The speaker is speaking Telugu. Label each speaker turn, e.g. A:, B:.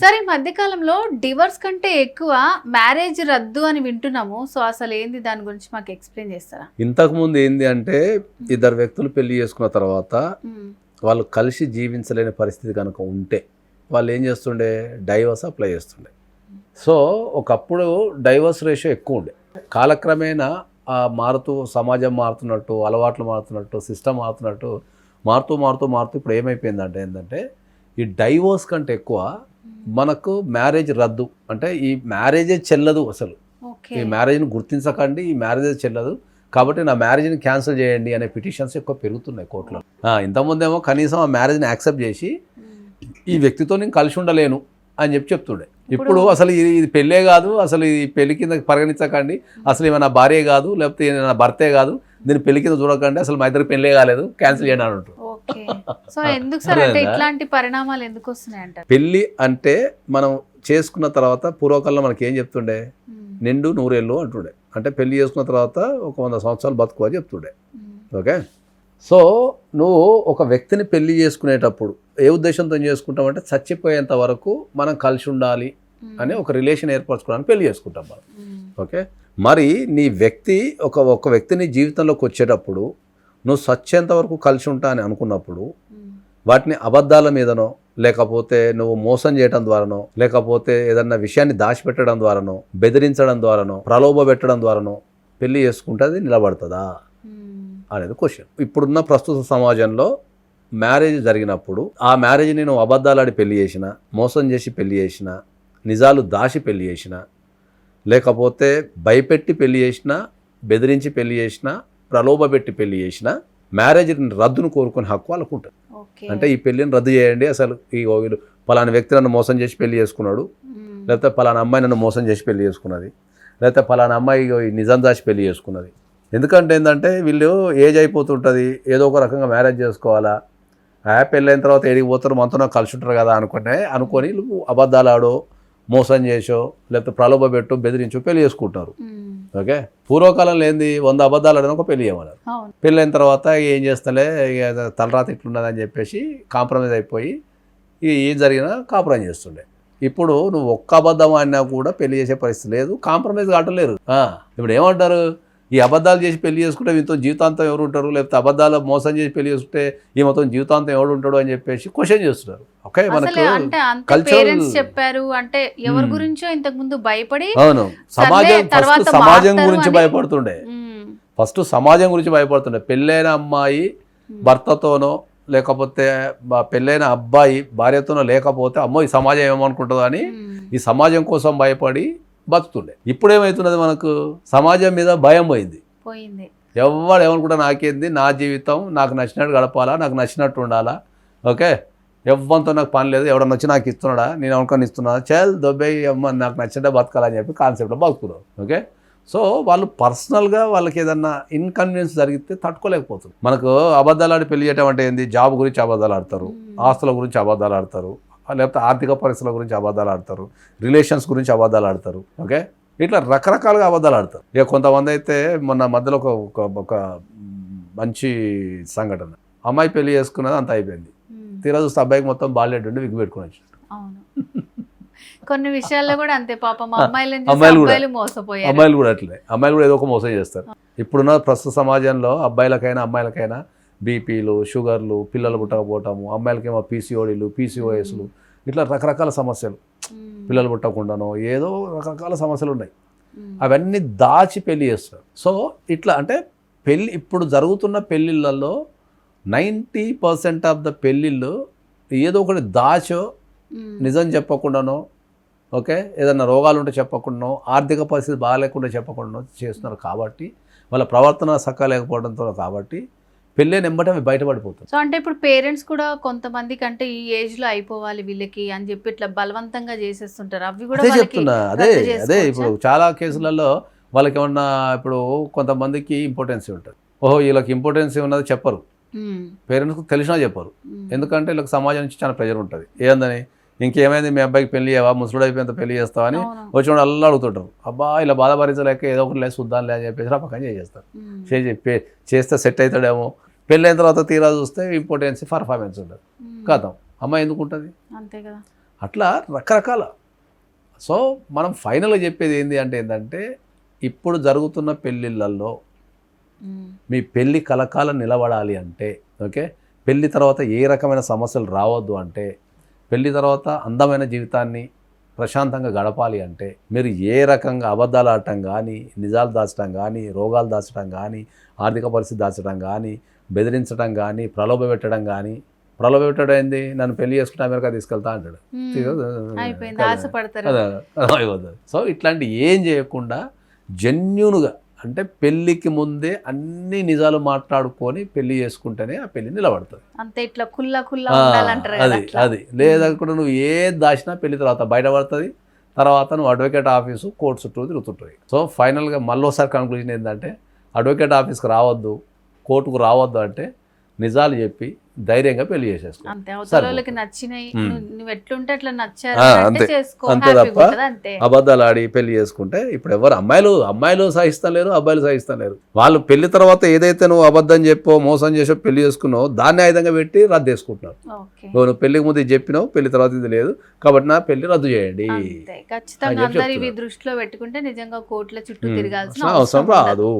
A: సరే ఈ మధ్య కాలంలో డివోర్స్ కంటే ఎక్కువ మ్యారేజ్ రద్దు అని వింటున్నాము. సో అసలు ఏంది దాని గురించి మాకు ఎక్స్ప్లెయిన్ చేస్తారా?
B: ఇంతకుముందు ఏంది అంటే ఇద్దరు వ్యక్తులు పెళ్లి చేసుకున్న తర్వాత వాళ్ళు కలిసి జీవించలేని పరిస్థితి కనుక ఉంటే వాళ్ళు ఏం చేస్తుండే, డైవర్స్ అప్లై చేస్తుండే. సో ఒకప్పుడు డైవర్స్ రేషియో ఎక్కువ ఉండే. కాలక్రమేణా మారుతూ సమాజం మారుతున్నట్టు, అలవాట్లు మారుతున్నట్టు, సిస్టమ్ మారుతున్నట్టు మారుతూ ఇప్పుడు ఏమైపోయిందంటే ఏంటంటే ఈ డైవోర్స్ కంటే ఎక్కువ మనకు మ్యారేజ్ రద్దు, అంటే ఈ మ్యారేజే చెల్లదు, అసలు ఈ మ్యారేజ్ని గుర్తించకండి, ఈ మ్యారేజే చెల్లదు కాబట్టి నా మ్యారేజ్ని క్యాన్సిల్ చేయండి అనే పిటిషన్స్ ఎక్కువ పెరుగుతున్నాయి కోర్టులో. ఇంతకుముందేమో కనీసం ఆ మ్యారేజ్ని యాక్సెప్ట్ చేసి ఈ వ్యక్తితో నేను కలిసి ఉండలేను అని చెప్తుండే. ఇప్పుడు అసలు ఇది పెళ్ళే కాదు, అసలు ఈ పెళ్లి కింద పరిగణించకండి, అసలు ఏమైనా భార్యే కాదు, లేకపోతే నా భర్తే కాదు, దీన్ని పెళ్లి కింద చూడకండి, అసలు మా ఇద్దరికి పెళ్ళే కాలేదు, క్యాన్సిల్ చేయండి అంటారు.
A: సో ఎందుకు సార్ అంటే ఇట్లాంటి పరిణామాలు ఎందుకు వస్తున్నాయి అంటారు?
B: పెళ్ళి అంటే మనం చేసుకున్న తర్వాత పూర్వకాలంలో మనకి ఏం చెప్తుండే, నిండు నూరేళ్ళు అంటుండే, అంటే పెళ్లి చేసుకున్న తర్వాత ఒక 100 సంవత్సరాలు బతుకు అని చెప్తుండే. ఓకే, సో నువ్వు ఒక వ్యక్తిని పెళ్లి చేసుకునేటప్పుడు ఏ ఉద్దేశంతో చేసుకుంటామంటే చచ్చిపోయేంత వరకు మనం కలిసి ఉండాలి అని ఒక రిలేషన్ ఏర్పరచుకోవడానికి పెళ్లి చేసుకుంటాం మనం. ఓకే, మరి నీ వ్యక్తి ఒక వ్యక్తిని జీవితంలోకి వచ్చేటప్పుడు నువ్వు చచ్చేంత వరకు కలిసి ఉంటా అని అనుకున్నప్పుడు వాటిని అబద్ధాల మీదనో, లేకపోతే నువ్వు మోసం చేయడం ద్వారానో, లేకపోతే ఏదన్నా విషయాన్ని దాచిపెట్టడం ద్వారానో, బెదిరించడం ద్వారానో, ప్రలోభ పెట్టడం ద్వారానో పెళ్లి చేసుకుంటే అది నిలబడుతుందా అనేది క్వశ్చన్. ఇప్పుడున్న ప్రస్తుత సమాజంలో మ్యారేజ్ జరిగినప్పుడు ఆ మ్యారేజ్ని నువ్వు అబద్ధాలాడి పెళ్లి చేసిన, మోసం చేసి పెళ్లి చేసిన, నిజాలు దాచి పెళ్లి చేసిన, లేకపోతే భయపెట్టి పెళ్లి చేసిన, బెదిరించి పెళ్లి చేసిన, ప్రలోభ పెట్టి పెళ్లి చేసిన, మ్యారేజ్ రద్దును కోరుకునే హక్కు వాళ్ళకు ఉంటుంది. అంటే ఈ పెళ్లిని రద్దు చేయండి, అసలు ఈ వీళ్ళు పలానా వ్యక్తి నన్ను మోసం చేసి పెళ్లి చేసుకున్నాడు, లేకపోతే పలానా అమ్మాయి నన్ను మోసం చేసి పెళ్లి చేసుకున్నది, లేకపోతే పలానా అమ్మాయి నిజం దాచి పెళ్లి చేసుకున్నది. ఎందుకంటే ఏంటంటే వీళ్ళు ఏజ్ అయిపోతుంటుంది, ఏదో ఒక రకంగా మ్యారేజ్ చేసుకోవాలా, పెళ్ళైన తర్వాత ఏడికి పోతారు, మనతో నాకు కలిసి ఉంటారు కదా అనుకొని వీళ్ళు అబద్ధాలు ఆడో, మోసం చేసో, లేకపోతే ప్రలోభ పెట్టో, బెదిరించో పెళ్లి చేసుకుంటారు. ఓకే, పూర్వకాలంలో ఏంది 100 అబద్ధాలు ఆడిన ఒక పెళ్లి చేయమన్నారు. పెళ్ళైన తర్వాత ఏం చేస్తలే, తలరాత ఇట్లున్నదని చెప్పేసి కాంప్రమైజ్ అయిపోయి ఏం జరిగినా కాంప్రమైజ్ చేస్తుండే. ఇప్పుడు నువ్వు ఒక్క అబద్ధం ఆడినా కూడా పెళ్లి చేసే పరిస్థితి లేదు, కాంప్రమైజ్ కావట్లేరు. ఇప్పుడు ఏమంటారు, ఈ అబద్ధాలు చేసి పెళ్లి చేసుకుంటే వీటితో జీవితాంతం ఎవరు ఉంటారు, లేకపోతే అబద్ధాలు మోసం చేసి పెళ్లి చేసుకుంటే ఈ మొత్తం జీవితాంతం ఎవరు ఉంటాడు అని చెప్పేసి క్వశ్చన్ చేస్తున్నారు. ఓకే, మనకు
A: కల్చరల్ చెప్పారు అంటే ఎవరి గురించో ఇంతకు ముందు భయపడి,
B: అవును, సమాజం గురించి భయపడుతుండే, ఫస్ట్ సమాజం గురించి భయపడుతుండే. పెళ్ళైన అమ్మాయి భర్తతోనో, లేకపోతే పెళ్ళైన అబ్బాయి భార్యతోనో లేకపోతే అమ్మో ఈ సమాజం ఏమనుకుంటుందో అని ఈ సమాజం కోసం భయపడి బతుకుతుండే. ఇప్పుడు ఏమవుతున్నది, మనకు సమాజం మీద భయం పోయింది. ఎవరు ఏమనుకుంటా నాకేంది, నా జీవితం నాకు నచ్చినట్టు గడపాలా, నాకు నచ్చినట్టు ఉండాలా. ఓకే, ఎవరితో నాకు పని లేదు, ఎవడన్నా వచ్చి నాకు ఇస్తున్నాడా, నేను ఎవరికన్నా ఇస్తున్నా, చల్ దొబ్బై అమ్మ నాకు నచ్చినట్టే బతకాలని చెప్పి కాన్సెప్ట్లో బతుకున్నారు. ఓకే, సో వాళ్ళు పర్సనల్గా వాళ్ళకి ఏదన్నా ఇన్కన్వీనియన్స్ జరిగితే తట్టుకోలేకపోతుంది. మనకు అబద్ధాలు ఆడి పెళ్లి చేయడం అంటే ఏంది, జాబ్ గురించి అబద్ధాలు ఆడతారు, ఆస్తుల గురించి అబద్ధాలు ఆడతారు, లేకపోతే ఆర్థిక పరిస్థితుల గురించి అబద్ధాలు ఆడతారు, రిలేషన్స్ గురించి అబద్ధాలు ఆడతారు. ఓకే, ఇట్లా రకరకాలుగా అబద్ధాలు ఆడతారు. ఇక కొంతమంది అయితే మొన్న మధ్యలో ఒక మంచి సంఘటన, అమ్మాయి పెళ్లి చేసుకున్నది అంత అయిపోయింది, తీరా చూస్తే అబ్బాయికి మొత్తం బాల్యడ్ ఉండి విగ్గు పెట్టుకుని వచ్చాడు.
A: కొన్ని విషయాల్లో కూడా అంతే పాపం,
B: అమ్మాయిలు కూడా అట్లే, అమ్మాయిలు కూడా ఏదో ఒక మోసం చేస్తారు. ఇప్పుడున్న ప్రస్తుత సమాజంలో అబ్బాయిలకైనా అమ్మాయిలకైనా బీపీలు, షుగర్లు, పిల్లలు పుట్టకపోవటము, అమ్మాయిలకేమో పీసీఓడీలు, పీసీఓఎస్లు, ఇట్లా రకరకాల సమస్యలు, పిల్లలు పుట్టకుండానో ఏదో రకరకాల సమస్యలు ఉన్నాయి. అవన్నీ దాచి పెళ్లి చేస్తారు. సో ఇట్లా అంటే పెళ్ళి ఇప్పుడు జరుగుతున్న పెళ్ళిళ్ళల్లో 90% ఆఫ్ ద పెళ్ళిళ్ళు ఏదో ఒకటి దాచో, నిజం చెప్పకుండానో, ఓకే, ఏదైనా రోగాలు ఉంటే చెప్పకుండానో, ఆర్థిక పరిస్థితి బాగాలేకుండా చెప్పకుండానో చేస్తున్నారు. కాబట్టి వాళ్ళ ప్రవర్తన సక్క లేకపోవడంతో కాబట్టి పెళ్ళైన వెంబటే అవి బయటపడిపోతుంది.
A: సో అంటే ఇప్పుడు పేరెంట్స్ కూడా కొంతమంది కంటే ఈ ఏజ్ లో అయిపోవాలి వీళ్ళకి అని చెప్పి ఇట్లా బలవంతంగా చేసేస్తుంటారు. అవి కూడా
B: చెప్తున్నా, అదే ఇప్పుడు చాలా కేసులలో వాళ్ళకి ఏమన్నా, ఇప్పుడు కొంతమందికి ఇంపార్టెన్సీ ఉంటుంది, ఓహో వీళ్ళకి ఇంపార్టెన్సీ ఉన్నది చెప్పరు, పేరెంట్స్కి తెలిసినా చెప్పరు. ఎందుకంటే వీళ్ళకి సమాజం నుంచి చాలా ప్రెజర్ ఉంటుంది. ఏందని, ఇంకేమైంది మీ అబ్బాయికి పెళ్లి చేయవా, ముసలుడు అయిపోయినంత పెళ్లి చేస్తావా అని వచ్చినప్పుడు అల్లా అడుగుతుంటారు. అబ్బా ఇలా బాధపరించలేక ఏదో ఒకటి లేదు చూద్దాంలే అని చెప్పేసి ఆ పక్కన చేసేస్తారు. చేస్తే సెట్ అవుతాడేమో, పెళ్ళైన తర్వాత తీరా చూస్తే ఇంపార్టెన్స్ పర్ఫార్మెన్స్ ఉంటుంది. కాదు, అమ్మాయి ఎందుకు ఉంటుంది?
A: అంతే కదా.
B: అట్లా రకరకాల. సో మనం ఫైనల్గా చెప్పేది ఏంటంటే ఇప్పుడు జరుగుతున్న పెళ్ళిళ్ళల్లో మీ పెళ్ళి కలకాలం నిలబడాలి అంటే, ఓకే, పెళ్ళి తర్వాత ఏ రకమైన సమస్యలు రావద్దు అంటే, పెళ్ళి తర్వాత అందమైన జీవితాన్ని ప్రశాంతంగా గడపాలి అంటే మీరు ఏ రకంగా అబద్ధాలు ఆడటం కానీ, నిజాలు దాచడం కానీ, రోగాలు దాచడం కానీ, ఆర్థిక పరిస్థితి దాచడం కానీ, బెదిరించడం కానీ, ప్రలోభ పెట్టడం కానీ. ప్రలోభ పెట్టడం ఏంది, నన్ను పెళ్లి చేసుకుంటే అమెరికా తీసుకెళ్తా అంటాడు.
A: అయిపోయింది, ఆశపడతారు.
B: అయిపోతుంది. సో ఇట్లాంటి ఏం చేయకుండా జెన్యూన్గా, అంటే పెళ్ళికి ముందే అన్ని నిజాలు మాట్లాడుకొని పెళ్లి చేసుకుంటేనే ఆ పెళ్లి నిలబడుతుంది.
A: అంతే, ఇట్లా కుల్లా ఉండాలంటారు కదా,
B: అది
A: అట్లా.
B: అది లేదనుకుంటే నువ్వు ఏది దాచినా పెళ్లి తర్వాత బయటపడుతుంది. తర్వాత నువ్వు అడ్వకేట్ ఆఫీసు, కోర్టు చుట్టూ తిరుగుతుంటుంది. సో ఫైనల్గా మళ్ళీసారి కంక్లూజన్ ఏంటంటే అడ్వకేట్ ఆఫీస్కి రావద్దు, కోర్టుకు రావద్దు అంటే నిజాలు చెప్పి ధైర్యంగా పెళ్లి చేసేసుకో.
A: అంతే, అవతల వాళ్ళకి నచ్చినాయి, నువ్వు ఎట్లుంటే అట్లా నచ్చారు
B: అంతే
A: అంటే చేసుకో,
B: అంతే
A: హ్యాపీగా
B: తప్ప
A: ఉంటది, అంతే.
B: అబద్ధాలు ఆడి పెళ్లి చేసుకుంటే ఇప్పుడు ఎవరు అమ్మాయిలు సహిస్తలేరు, అబ్బాయిలు సహిస్తలేరు. వాళ్ళు పెళ్లి తర్వాత ఏదైతే నువ్వు అబద్ధం చెప్పో, మోసం చేసో పెళ్లి చేసుకున్నావు, దాన్ని ఆయుధంగా పెట్టి రద్దు చేసుకుంటున్నారు.
A: ఓకే,
B: నువ్వు పెళ్లికి ముందు ఇది చెప్పినావు, పెళ్లి తర్వాత ఇది లేదు కాబట్టి నా పెళ్లి రద్దు చేయండి.
A: అంతే. ఖచ్చితంగా అందరు ఇవి దృష్టిలో పెట్టుకుంటే నిజంగా కోర్టుల చుట్టూ తిరగాల్సిన
B: అవసరం రాదు.